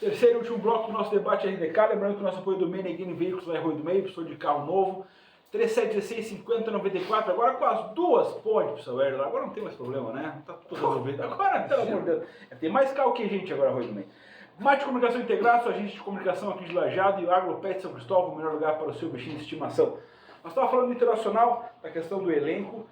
Terceiro e último bloco do nosso debate RDK, lembrando que o nosso apoio do Meneghini Veículos vai Rui do Meio, pessoa de carro novo, 3716-5094, agora com as duas pontes, pessoal, agora não tem mais problema, né? Tá tudo resolvido. Agora, pelo amor de Deus, tem mais carro que gente agora, Rui do Meio. Mate Comunicação Integrada, sua agente de comunicação aqui de Lajeado, e o Agropet São Cristóvão, o melhor lugar para o seu bichinho de estimação. Nós estávamos falando do Internacional, da questão do elenco,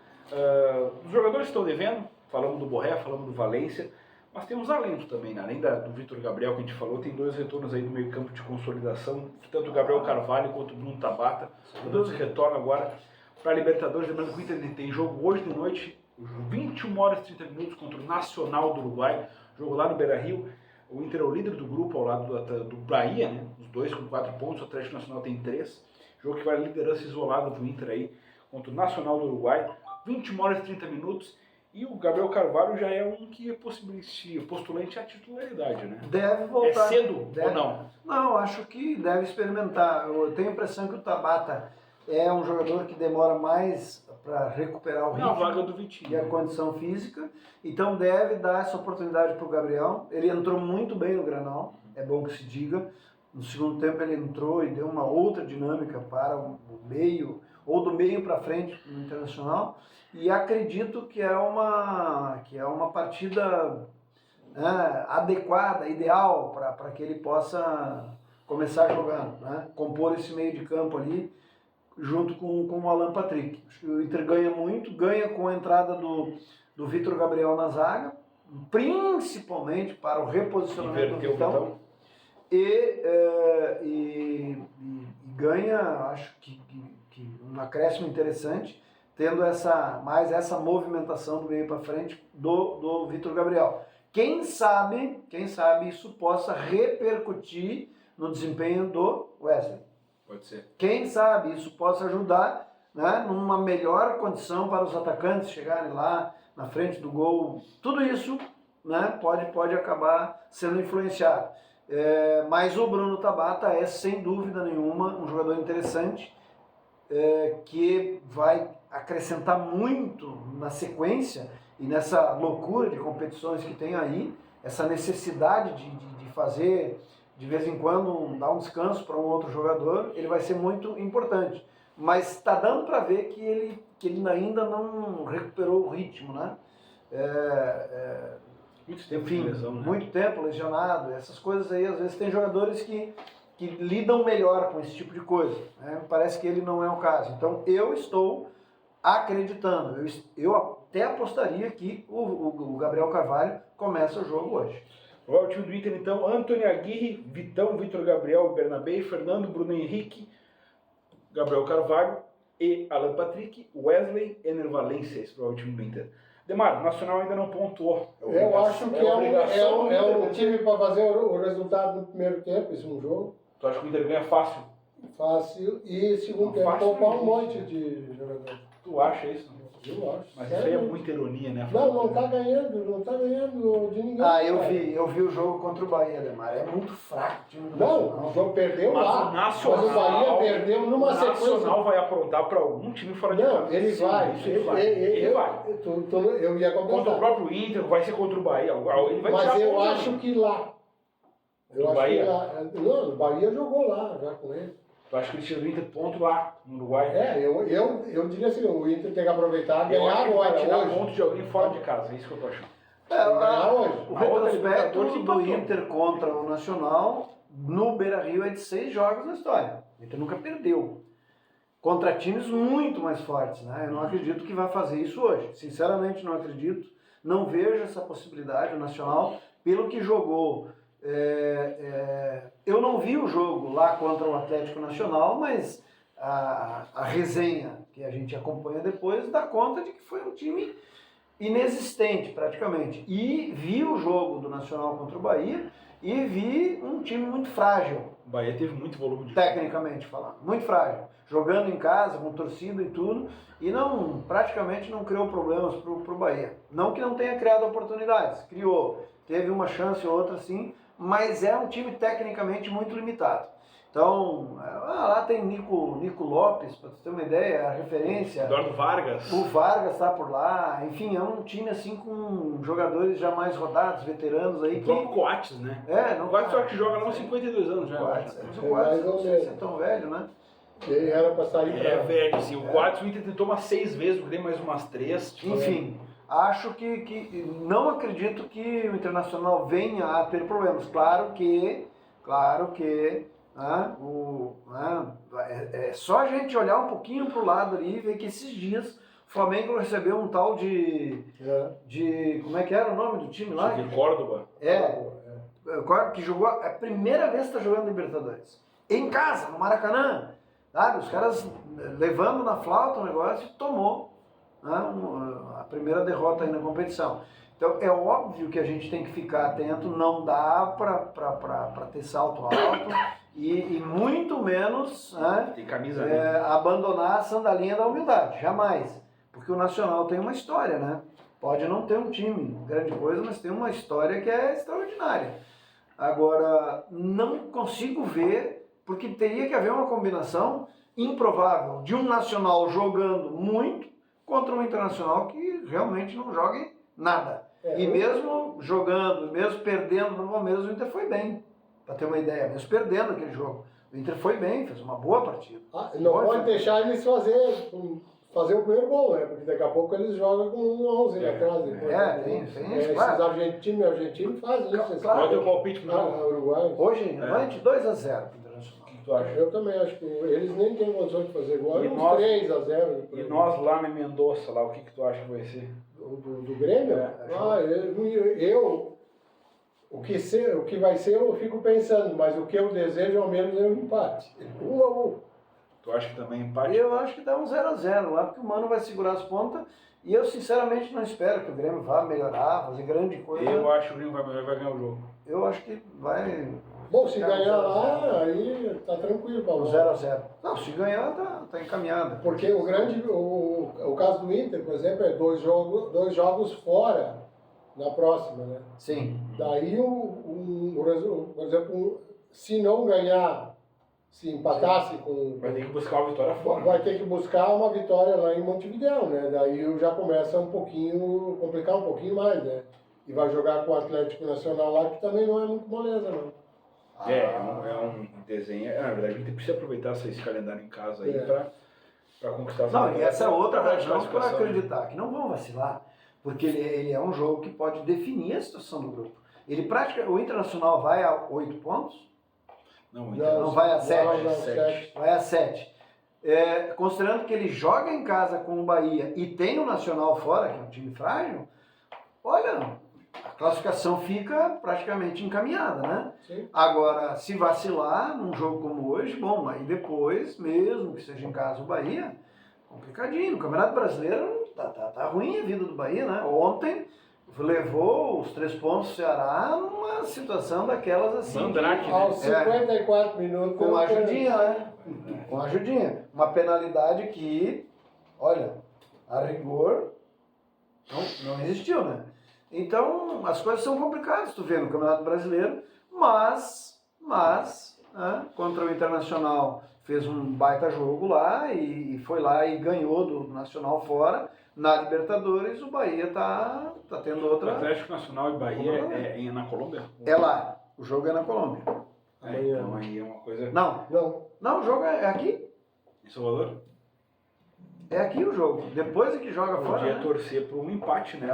os jogadores estão devendo, falamos do Borré, falamos do Valência, mas temos alento também, né? Além do Vitor Gabriel que a gente falou, tem dois retornos aí do meio campo de consolidação, tanto o Gabriel Carvalho quanto o Bruno Tabata, os dois retornam agora para a Libertadores, lembrando que o Inter tem jogo hoje de noite, 21 horas e 30 minutos contra o Nacional do Uruguai, jogo lá no Beira-Rio. O Inter é o líder do grupo ao lado do Bahia, né? Os dois com 4 pontos, o Atlético Nacional tem 3, jogo que vai a liderança isolada do Inter aí contra o Nacional do Uruguai, 21 horas e 30 minutos. E o Gabriel Carvalho já é um que é postulante à titularidade, né? Deve voltar. É cedo ou não? Não, acho que deve experimentar. Eu tenho a impressão que o Tabata é um jogador que demora mais para recuperar o ritmo vaga do Vitinho, e a condição física. Então deve dar essa oportunidade para o Gabriel. Ele entrou muito bem no Granal, é bom que se diga. No segundo tempo ele entrou e deu uma outra dinâmica para o meio, ou do meio para frente no Internacional. E acredito que é uma partida adequada, ideal para que ele possa começar jogando, né? Compor esse meio de campo ali junto com o Alan Patrick. Acho que o Inter ganha muito, ganha com a entrada do Vitor Gabriel na zaga, principalmente para o reposicionamento do Vitão. E ganha, acho que um acréscimo interessante, tendo mais essa movimentação do meio para frente do Vitor Gabriel. Quem sabe isso possa repercutir no desempenho do Wesley. Pode ser. Quem sabe isso possa ajudar, né, numa melhor condição para os atacantes chegarem lá na frente do gol. Tudo isso, né, pode acabar sendo influenciado. Mas o Bruno Tabata é, sem dúvida nenhuma, um jogador interessante, que vai acrescentar muito na sequência e nessa loucura de competições que tem aí, essa necessidade de fazer, de vez em quando, dar um descanso para um outro jogador, ele vai ser muito importante. Mas está dando para ver que ele ainda não recuperou o ritmo, né? Muito tempo de lesão, né? Muito tempo lesionado, essas coisas aí, às vezes tem jogadores que lidam melhor com esse tipo de coisa, né? Parece que ele não é o caso. Então eu estou acreditando, eu até apostaria que o Gabriel Carvalho começa o jogo hoje. O time do Inter, então, Antony Aguirre, Vitão, Vitor Gabriel, Bernabé, Fernando, Bruno Henrique, Gabriel Carvalho e Alan Patrick, Wesley, Ener Valência, esse é o time do Inter. Demar, o Nacional ainda não pontuou. Eu acho que é um time para fazer o resultado no primeiro tempo, esse um jogo. Tu acha que o Inter ganha fácil? Fácil, e segundo tempo poupar um monte de jogador. Tu acha isso? Eu acho. Mas isso aí é muita ironia, né? Não tá ganhando de ninguém. Eu vi o jogo contra o Bahia, Demar. É muito fraco o time do Nacional. O jogo perdeu mas lá. O Nacional, mas o Bahia perdeu numa sequência. O Nacional vai aprontar para algum time fora de casa. Não, ele vai. Ele vai. Eu ia completar. Contra o próprio Inter, vai ser contra o Bahia. Ele vai mas eu acho que lá. O Bahia? Não, o Bahia jogou lá já com ele. Eu acho que ele tira o Inter ponto lá, no Uruguai. Eu diria assim, o Inter tem que aproveitar, ganhar agora vai tirar hoje. ponto de alguém fora de casa, é isso que eu tô achando. O retrospecto do Inter contra o Nacional no Beira-Rio é de 6 jogos na história. O Inter nunca perdeu. Contra times muito mais fortes, né? Eu não acredito que vai fazer isso hoje. Sinceramente não acredito. Não vejo essa possibilidade. O Nacional, pelo que jogou... eu não vi o jogo lá contra o Atlético Nacional, mas a resenha que a gente acompanha depois dá conta de que foi um time inexistente praticamente. E vi o jogo do Nacional contra o Bahia e vi um time muito frágil. O Bahia teve muito volume de tecnicamente falando, muito frágil. Jogando em casa, com torcida e tudo, e praticamente não criou problemas para o Bahia. Não que não tenha criado oportunidades, criou. Teve uma chance ou outra sim, mas é um time tecnicamente muito limitado. Então, lá tem Nico Lopes, para você ter uma ideia, a referência. Eduardo Vargas. O Vargas está por lá. Enfim, é um time assim com jogadores já mais rodados, veteranos aí. O próprio Coates, né? Não O Coates só que joga lá uns 52 anos já. Coates, eu acho. mas o Coates não sei se é tão velho, né? Ele era para sair É velho, assim. O Coates o Inter tentou umas 6 vezes, o Grêmio mais umas 3. Tipo, Enfim, acho que não acredito que o Internacional venha a ter problemas. Claro que é só a gente olhar um pouquinho para o lado ali e ver que esses dias o Flamengo recebeu um tal de como é que era o nome do time lá? de Córdoba. Que jogou, é a primeira vez que está jogando Libertadores. Em casa, no Maracanã. Sabe? Os caras levando na flauta o negócio e tomou, né, a primeira derrota aí na competição. Então é óbvio que a gente tem que ficar atento, não dá para ter salto alto e muito menos, né, Tem camisa ali. abandonar a sandalinha da humildade, jamais. Porque o Nacional tem uma história, né? Pode não ter um time grande coisa, mas tem uma história que é extraordinária. Agora, não consigo ver, porque teria que haver uma combinação improvável de um Nacional jogando muito contra um Internacional que realmente não jogue nada. E mesmo jogando, mesmo perdendo no Palmeiras, o Inter foi bem. Para ter uma ideia, mesmo perdendo aquele jogo. O Inter foi bem, fez uma boa partida. Não pode deixar eles fazer o primeiro gol, né? Porque daqui a pouco eles jogam com um 11 atrás. Tem isso, esses claro. argentinos fazem isso. Claro. Qual é o teu palpite pro jogo? Uruguai. Hoje, noite, 2-0 para o Internacional. O que tu acha? Eu também acho que eles nem têm condição de fazer gol. E Uns nós- 3-0. E nós lá na Mendonça, lá, o que tu acha que vai ser? Do Grêmio? É. O que vai ser eu fico pensando, mas o que eu desejo ao menos é um empate. 1-1. Tu acha que também empate? Eu acho que dá um 0-0 lá, porque o Mano vai segurar as pontas. E eu sinceramente não espero que o Grêmio vá melhorar, fazer grande coisa. Eu acho que o Grêmio vai ganhar o jogo. Eu acho que vai. Bom, se Cara, ganhar 0 a 0. lá, aí tá tranquilo pra Um nós. 0-0. Não, se ganhar, tá encaminhado. Porque o caso do Inter, por exemplo, é dois jogos fora na próxima, né? Sim. Daí, por exemplo, se não ganhar, se empatasse com... Vai ter que buscar uma vitória fora. Vai ter que buscar uma vitória lá em Montevidéu, né? Daí já começa complicar um pouquinho mais, né? E vai jogar com o Atlético Nacional lá, que também não é muito moleza, não. É um desenho. Na verdade, a gente precisa aproveitar esse calendário em casa aí para conquistar as Não, e vitórias. essa é outra Pra razão para classificação, né? acreditar que não vão vacilar. Porque ele é um jogo que pode definir a situação do grupo. O Internacional vai a 8 pontos? Não, Não vai a 7? Não, 7. Vai a 7. Considerando que ele joga em casa com o Bahia e tem o Nacional fora, que é um time frágil, olha, a classificação fica praticamente encaminhada, né? Sim. Agora, se vacilar num jogo como hoje, bom, aí depois, mesmo que seja em casa o Bahia, complicadinho. O Campeonato Brasileiro tá ruim a vida do Bahia, né? Ontem levou os 3 pontos do Ceará numa situação daquelas assim. Mandrake, né? Aos 54 minutos... Com a ajudinha, né? Com a ajudinha. Uma penalidade que, olha, a rigor não existiu, né? Então, as coisas são complicadas, tu vê, no Campeonato Brasileiro, mas né, contra o Internacional fez um baita jogo lá e foi lá e ganhou do Nacional fora. Na Libertadores, o Bahia tá tendo O outra... Atlético Nacional e Bahia é na Colômbia? É lá, o jogo é na Colômbia. Então aí é uma coisa... Não, o jogo é aqui. Em Salvador? É aqui o jogo. Depois é que joga fora, Podia né? torcer por um empate, né?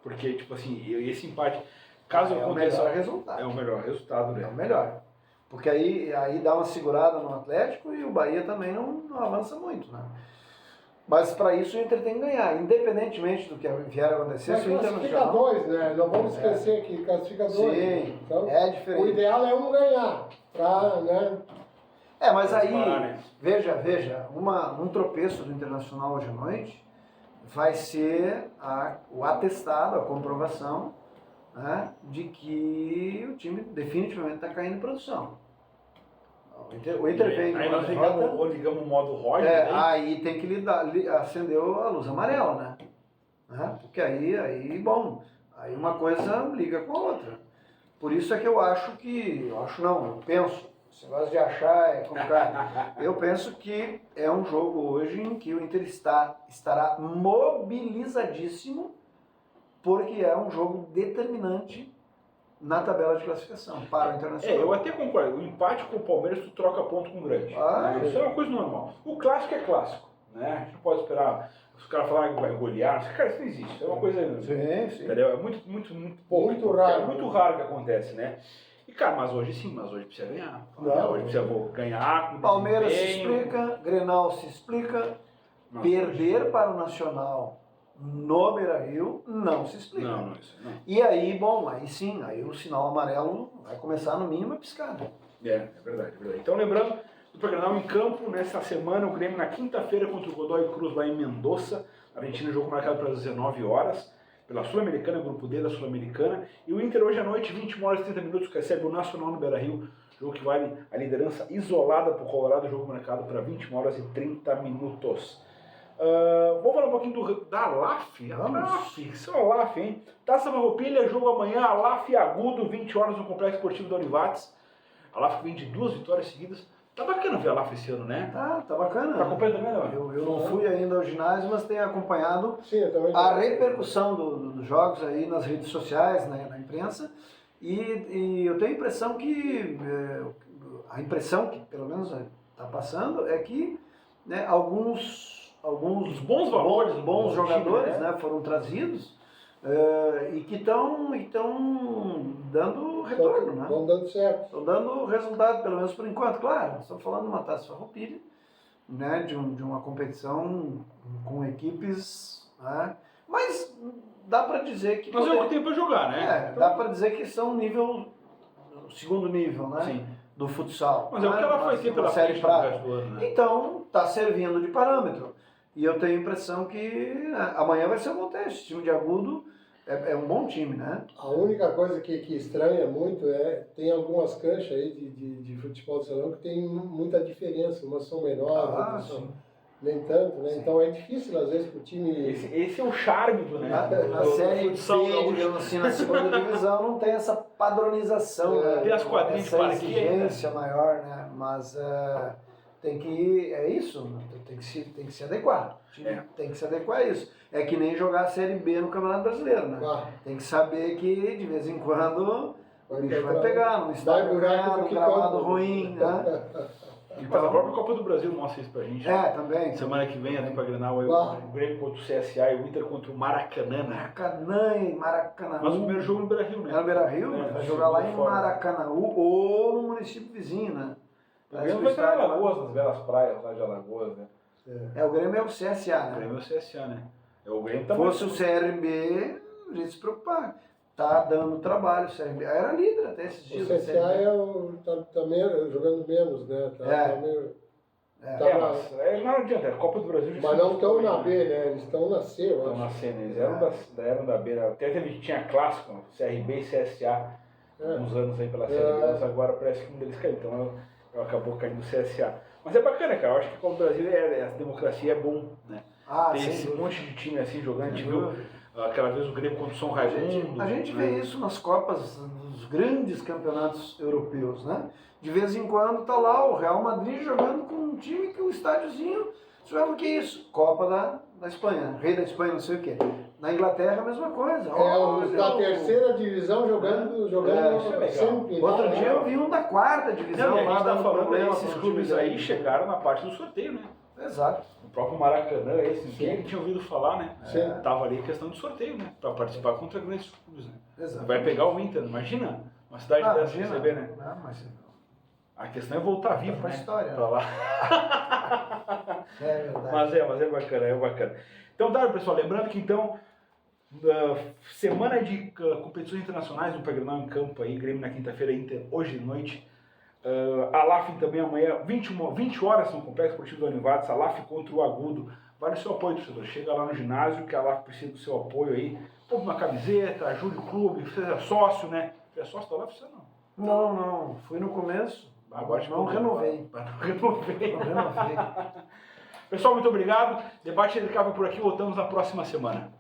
Porque, tipo assim, esse empate, caso É o aconteça... melhor resultado. É o melhor resultado, É né? o melhor. Porque aí dá uma segurada no Atlético e o Bahia também não avança muito, né? Mas para isso o Inter tem que ganhar, independentemente do que vier a acontecer. Mas Se o Inter classifica dois, né? Não vamos esquecer que classifica dois. Sim, Então, é o diferente. ideal é um ganhar, né? Mas aí, parar, né? veja, um tropeço do Internacional hoje à noite vai ser o atestado, a comprovação, né, de que o time definitivamente está caindo em produção. O Inter vem de Aí uma nós derrota, ligamos o modo Roger, né? aí tem que acendeu a luz amarela, né? Porque aí, bom, aí uma coisa liga com a outra. Por isso é que eu penso, esse negócio de achar é complicado. Eu penso que é um jogo hoje em que o Inter estará mobilizadíssimo, porque é um jogo determinante na tabela de classificação para o Internacional. Eu até concordo. O empate com o Palmeiras, tu troca ponto com o grande. Né? Isso é uma coisa normal. O clássico é clássico. Né? A gente não pode esperar os caras falarem que vai golear. Cara, isso não existe. Isso é uma coisa... Sim. Entendeu? É muito pouco. Muito raro. É muito raro que acontece, né? E, cara, mas hoje precisa ganhar. Hoje precisa ganhar. Com Palmeiras se desempenho. explica, Grenal se explica, perder para o Nacional no Beira-Rio não se explica. Não. E aí, bom, aí o sinal amarelo vai começar no mínimo a piscar. É verdade. Então, lembrando, do programa em campo, nessa semana, o Grêmio na quinta-feira contra o Godoy Cruz lá em Mendoza, Argentina, jogo marcado para as 19 horas, pela Sul-Americana, grupo D da Sul-Americana, e o Inter hoje à noite, 21 horas e 30 minutos, recebe o Nacional no Beira-Rio, jogo que vale a liderança isolada para o Colorado, jogo marcado para 21 horas e 30 minutos. Vou falar um pouquinho da Alaf. Isso é Alaf, hein? Taça Farroupilha, jogo amanhã, Alaf Agudo, 20 horas no Complexo Esportivo da Univates. Alaf vem de 2 vitórias seguidas. Tá bacana ver a Alaf esse ano, né? Tá bacana. Tá acompanhando também, não? Eu não fui ainda ao ginásio, mas tenho acompanhado Sim, a repercussão dos jogos aí nas redes sociais, né, na imprensa, e eu tenho a impressão que, pelo menos está passando, é que, né, alguns bons valores, bons jogadores, time, né, foram trazidos e que estão dando retorno, né? Estão dando certo. Estão dando resultado, pelo menos por enquanto. Claro, nós estamos falando de uma Taça Farroupilha, né, de uma competição com equipes, né, mas dá para dizer que... Mas é o que tem para jogar, né? Dá para dizer que são segundo nível, né? Sim. Do futsal. Mas é o que ela foi ter pela série frente prata. do resto do ano, né? Então, está servindo de parâmetro. E eu tenho a impressão que amanhã vai ser um bom teste. O time de Agudo é um bom time, né? A única coisa que estranha muito tem algumas canchas aí de futebol de salão que tem muita diferença. Umas são menores, outras são nem tanto, né? Sim. Então é difícil às vezes para o time... Esse é o charme do, né? Na série B, digamos assim, na segunda divisão, não tem essa padronização, né? Tem as quadrinhas de essa parquinho, exigência maior, né? Mas tem que... É isso, tem que se adequar. O time tem que se adequar a isso. É que nem jogar a Série B no Campeonato Brasileiro, né? Tem que saber que, de vez em quando, o bicho vai pegar, não está no gramado ruim, né? Mas a própria Copa do Brasil mostra isso pra gente. Também. Semana que vem, pra Grenal, o Grêmio contra o CSA e o Inter contra o Maracanã. Maracanã. Mas o primeiro jogo no Beira-Rio, né? É no Beira-Rio, mas vai jogar lá em Maracanaú ou no município vizinho, né? O Grêmio vai estar em Alagoas, nas belas praias lá de Alagoas, né? O Grêmio é o CSA, né? O Grêmio é o CSA, né? O Grêmio tá fosse o CRB, a gente se preocupar. Tá dando trabalho, o CRB. Era líder até esses dias. O CSA tá jogando menos, né? Mas não adianta, a Copa do Brasil... Mas não estão na B, né? Eles estão na C, eu acho. Estão na C, né? Eles eram da B. Até tinha clássico, CRB e CSA, uns anos aí pela Série B, mas agora parece que um deles caiu. Então acabou caindo o CSA. Mas é bacana, cara. Eu acho que como o Brasil a democracia é bom, né? Tem esse monte de time assim jogando. A gente viu aquela vez o Grêmio contra o São Raimundo. A gente vê isso nas Copas, nos grandes campeonatos europeus, né? De vez em quando tá lá o Real Madrid jogando com um time que o estádiozinho... Você vai ver o que é isso? Copa da Espanha, Rei da Espanha, não sei o quê. Na Inglaterra a mesma coisa. Os da terceira divisão jogando sempre. Outro dia eu vi um da quarta divisão. Não, a gente tá falando aí, esses esses clubes aí chegaram na parte do sorteio, né? Exato. O próprio Maracanã, quem tinha ouvido falar, né? Sim. Tava ali questão de sorteio, né? Pra participar contra grandes clubes, né? Exato. Vai pegar o Inter, imagina uma cidade dessa receber, né? Mas... A questão é voltar vivo, pra né? história. Pra lá. É verdade. Mas é bacana, Então, tá, pessoal, lembrando que então, semana de competições internacionais no Pegranal em campo aí, Grêmio na quinta-feira, Inter hoje de noite. Alaf também amanhã, 20 horas no Complexo Esportivo da Univates, Alaf contra o Agudo. Vale o seu apoio, torcedor. Chega lá no ginásio, que a Alaf precisa do seu apoio aí. Compre uma camiseta, ajude o clube, seja sócio, né? Você é sócio da Alaf? Você não? Não. Fui no começo. Agora não renovei. Pessoal, muito obrigado. Debate Edicável por aqui. Voltamos na próxima semana.